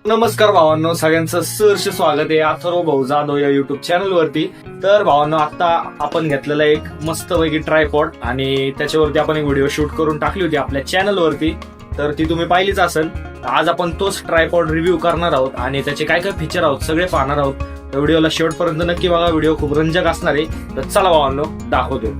नमस्कार भावांनो, सगळ्यांचं सहर्ष स्वागत आहे अथर्व भाऊ जाधव या युट्यूब चॅनल वरती. तर भावांनो, आता आपण घेतलेला एक मस्तपैकी ट्रायपॉड आणि त्याच्यावरती आपण एक व्हिडिओ शूट करून टाकली होती आपल्या चॅनल वरती. तर ती तुम्ही पाहिलीच असेल. आज आपण तोच ट्रायपॉड रिव्ह्यू करणार आहोत आणि त्याचे काय काय फीचर आहोत सगळे पाहणार आहोत. तर व्हिडिओला शेवटपर्यंत नक्की बघा, व्हिडिओ खूप रंजक असणार आहे. तर चला भावांनो, दाखवतो.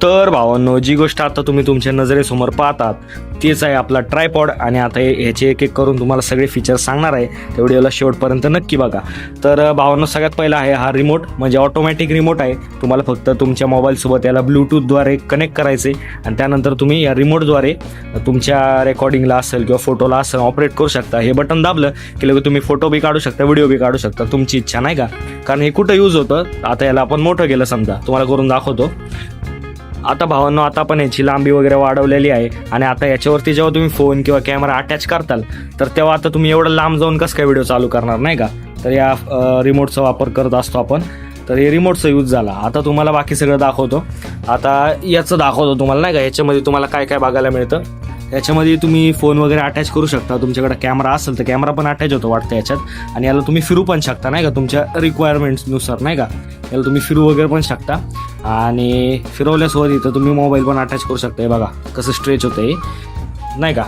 तर भावांनो, जी गोष्ट आता तुम्ही तुमच्या नजरेसमोर पाहतात तेच आहे आपला ट्रायपॉड आणि आता ह्याचे एक एक करून तुम्हाला सगळे फीचर्स सांगणार आहे. त्या व्हिडिओला शेवटपर्यंत नक्की बघा. तर भावांनो, सगळ्यात पहिला आहे हा रिमोट, म्हणजे ऑटोमॅटिक रिमोट आहे. तुम्हाला फक्त तुमच्या मोबाईलसोबत याला ब्लूटूथद्वारे कनेक्ट करायचे आणि त्यानंतर तुम्ही या रिमोटद्वारे तुमच्या रेकॉर्डिंगला असेल किंवा फोटोला असेल ऑपरेट करू शकता. हे बटन दाबलं की लगेच तुम्ही फोटो बी काढू शकता, व्हिडिओ बी काढू शकता, तुमची इच्छा नाही का. कारण हे कुठं यूज होतं. आता याला आपण मोठं केलं समजा, तुम्हाला करून दाखवतो. आता भावांनो, आता आपण याची लांबी वगैरे वाढवलेली आहे आणि आता याच्यावरती जेव्हा तुम्ही फोन किंवा कॅमेरा अटॅच करताल तर तेव्हा आता तुम्ही एवढं लांब जाऊन कसं काय व्हिडिओ चालू करणार नाही का. तर या रिमोटचा वापर करत असतो आपण. तर हे रिमोटचा यूज झाला. आता तुम्हाला बाकी सगळं दाखवतो. आता याचं दाखवतो तुम्हाला नाही का. याच्यामध्ये तुम्हाला काय काय बघायला मिळतं. याच्यामध्ये तुम्ही फोन वगैरे अटॅच करू शकता. तुमच्याकडे कॅमेरा असेल तर कॅमेरा पण अटॅच होतो वाटतं याच्यात. आणि याला तुम्ही फिरू पण शकता नाही का, तुमच्या रिक्वायरमेंट्सनुसार नाही का. याला तुम्ही फिरू वगैरे पण शकता आणि फिरवल्यासोबत इथं तुम्ही मोबाईल पण अटॅच करू शकता. हे बघा कसं स्ट्रेच होतं हे नाही का.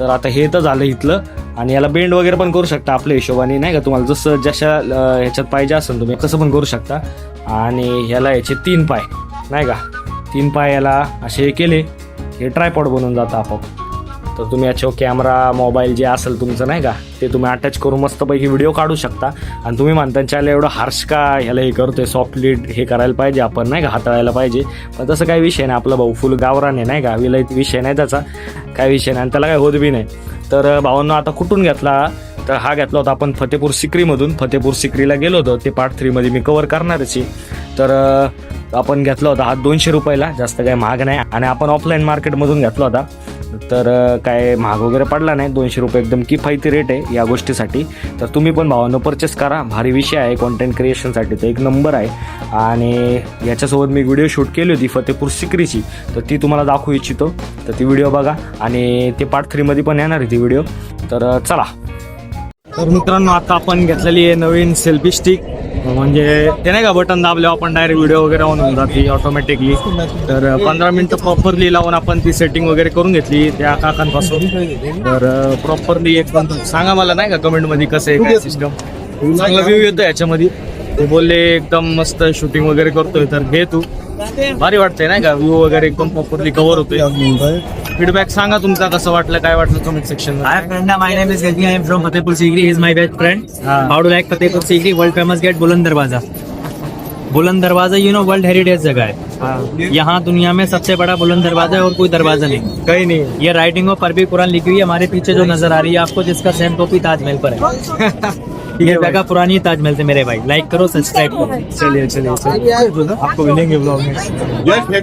तर आता हे तर झालं इथलं. आणि याला बेंड वगैरे पण करू शकता आपल्या हिशोबाने नाही का. तुम्हाला जसं जशा ह्याच्यात पाहिजे असेल तुम्ही कसं पण करू शकता. आणि ह्याला याचे 3 पाय नाही का, 3 पाय याला असे केले हे ट्रायपॉड बनून जातं आपोआप. तर तुम्ही याच्यावर कॅमेरा मोबाईल जे असेल तुमचं नाही का ते तुम्ही अटॅच करून मस्तपैकी व्हिडिओ काढू शकता. आणि तुम्ही म्हणता त्याला एवढं हार्श का ह्याला हे करतोय, सॉफ्टली हे करायला पाहिजे आपण नाही का, हाताळायला पाहिजे. पण तसं काही विषय नाही. आपला भाऊ फुल गावराने नाही का, विलायत विषय नाही त्याचा, काही विषय नाही आणि त्याला काही होत बी नाही. तर भावांनो, आता कुठून घेतला तर हा घेतला होता आपण फतेपूर सिक्रीमधून. फतेपूर सिक्रीला गेलो होतो, ते पार्ट 3 मध्ये मी कव्हर करणारच आहे. तर आपण घेतला होता हा 200 रुपयाला, जास्त काही महाग नाही. आणि आपण ऑफलाईन मार्केटमधून घेतला होता तर काय महाग वगैरे पडला नाही. 200 रुपये एकदम किफायती रेट आहे या गोष्टीसाठी. तर तुम्ही पण भावांनो परचेस करा. भारी विषय आहे कॉन्टेंट क्रिएशनसाठी, तर एक नंबर आहे. आणि याच्यासोबत मी व्हिडिओ शूट केली होती फतेपूर सिक्रीची, तर ती तुम्हाला दाखवू इच्छितो. तर ती व्हिडिओ बघा आणि ते पार्ट 3 मध्ये पण येणार आहे ती व्हिडिओ. तर चला. तर मित्रांनो, आता आपण घेतलेली आहे नवीन सेल्फी स्टिक. म्हणजे ते नाही का बटन दाबल्यावर आपण डायरेक्ट व्हिडिओ वगैरे ऑन होऊन जाते ऑटोमॅटिकली. तर 15 मिनिटं प्रॉपरली लावून आपण ती सेटिंग वगैरे करून घेतली त्या काकांपासून. तर प्रॉपरली एकदम सांगा मला नाही का कमेंटमध्ये कसं आहे काय सिस्टम. चांगला व्ह्यू येतो याच्यामध्ये. ते बोलले एकदम मस्त शूटिंग वगैरे करतोय. तर घे तू, भारी वाटतंय नाही का, व्ह्यू वगैरे एकदम प्रॉपरली कव्हर होतोय. फीडबॅक सांगा तुमचा, कसं वाटलं काय वाटलं कमेंट सेक्शन मध्ये. Hi friend, my name is Gajni. I am from Fatehpur Sikri. He is my best friend. How do you like Fatehpur Sikri? World famous gate बुलंद दरवाजा. बुलंद दरवाजा वर्ल्ड हेरिटेज जगह है. यहाँ दुनिया में सबसे बड़ा बुलंद दरवाजा है और कोई दरवाजा नहीं. काही नहीं. ये राइटिंग पर भी कुरान लिखी हुई है. हमारे पीछे जो नजर आ रही है आपको, जिसका सेम कॉपी ताजमहल पर है. ये जगह पुरानी ताजमहल से मेरे भाई. लाइक करो, सब्सक्राइब करो. चलिए आपको मिलेंगे ब्लॉग में.